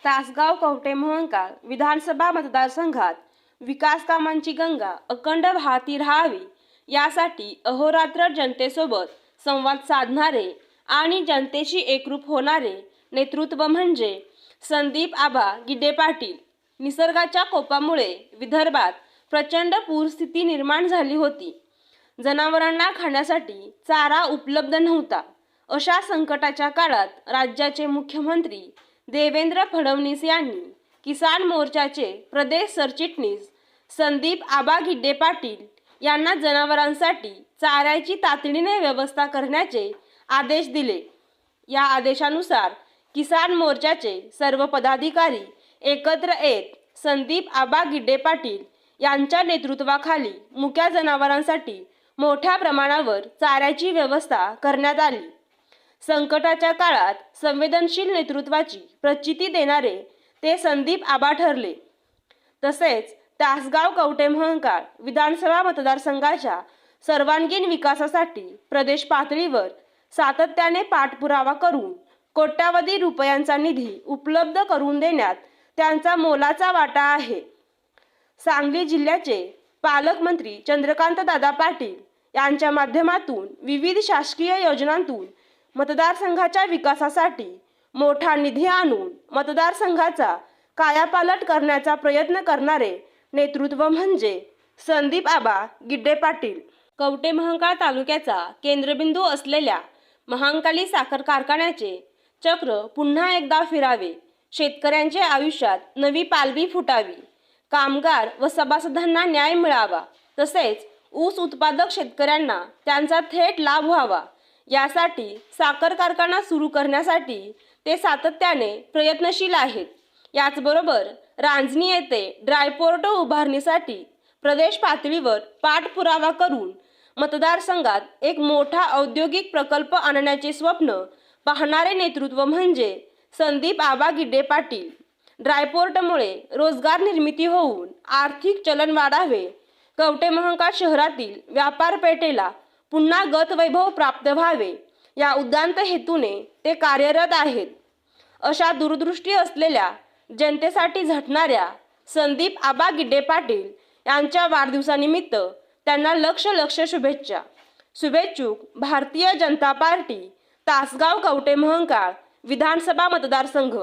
तासगाव कवठे महांकाळ विधानसभा मतदारसंघात विकास कामांची गंगा अखंड वाहती राहावी यासाठी अहोरात्र जनतेसोबत संवाद साधणारे आणि जनतेशी एकरूप होणारे नेतृत्व म्हणजे संदीप आबा गिड्डे पाटील। निसर्गाच्या कोपामुळे विदर्भात प्रचंड पूरस्थिती निर्माण झाली होती। जनावरांना खाण्यासाठी चारा उपलब्ध नव्हता। अशा संकटाच्या काळात राज्याचे मुख्यमंत्री देवेंद्र फडणवीस यांनी किसान मोर्चाचे प्रदेश सरचिटणीस संदीप आबा गिड्डे पाटील यांना जनावरांसाठी चाऱ्याची तातडीने व्यवस्था करण्याचे आदेश दिले। या आदेशानुसार किसान मोर्चाचे सर्व पदाधिकारी एकत्र येत संदीप आबा गिड्डे पाटील यांच्या नेतृत्वाखाली मुक्या जनावरांसाठी मोठ्या प्रमाणावर चाऱ्याची व्यवस्था करण्यात आली। संकटाच्या काळात संवेदनशील नेतृत्वाची प्रचिती देणारे ते संदीप आबा ठरले। तसेच तासगाव कवठे महांकाळ विधानसभा मतदारसंघाच्या सर्वांगीण विकासासाठी प्रदेश पातळीवर सातत्याने पाठपुरावा करून कोट्यावधी रुपयांचा निधी उपलब्ध करून देण्यात त्यांचा मोलाचा वाटा आहे। सांगली जिल्ह्याचे पालकमंत्री चंद्रकांत दादा पाटील यांच्या माध्यमातून विविध शासकीय योजनांतून मतदारसंघाच्या विकासासाठी मोठा निधी आणून मतदारसंघाचा कायापालट करण्याचा प्रयत्न करणारे नेतृत्व म्हणजे संदीप आबा गिड्डे पाटील। कवठे महांकाळ तालुक्याचा केंद्रबिंदू असलेल्या महांकाली साखर कारखान्याचे चक्र पुन्हा एकदा फिरावे, शेतकऱ्यांच्या आयुष्यात नवी पालवी फुटावी, कामगार व सभासदांना न्याय मिळावा, तसेच ऊस उत्पादक शेतकऱ्यांना त्यांचा थेट लाभ व्हावा यासाठी साखर कारखाना सुरू करण्यासाठी ते सातत्याने प्रयत्नशील आहेत। याचबरोबर रांजणी येथे ड्रायपोर्ट उभारणीसाठी प्रदेश पातळीवर पाठपुरावा करून मतदारसंघात एक मोठा औद्योगिक प्रकल्प आणण्याचे स्वप्न पाहणारे नेतृत्व म्हणजे संदीप आबा गिड्डे पाटील। ड्रायपोर्टमुळे रोजगार निर्मिती होऊन आर्थिक चलन वाढावे, कवठे महांकाळ शहरातील व्यापारपेठेला पुन्हा गतवैभव प्राप्त व्हावे या उदात्त हेतूने ते कार्यरत आहेत। अशा दूरदृष्टी असलेल्या जनतेसाठी झटणाऱ्या संदीप आबा गिड्डे पाटील यांच्या वाढदिवसानिमित्त त्यांना लक्ष शुभेच्छा। शुभेच्छुक भारतीय जनता पार्टी तासगाव कवठे महांकाळ विधानसभा मतदारसंघ।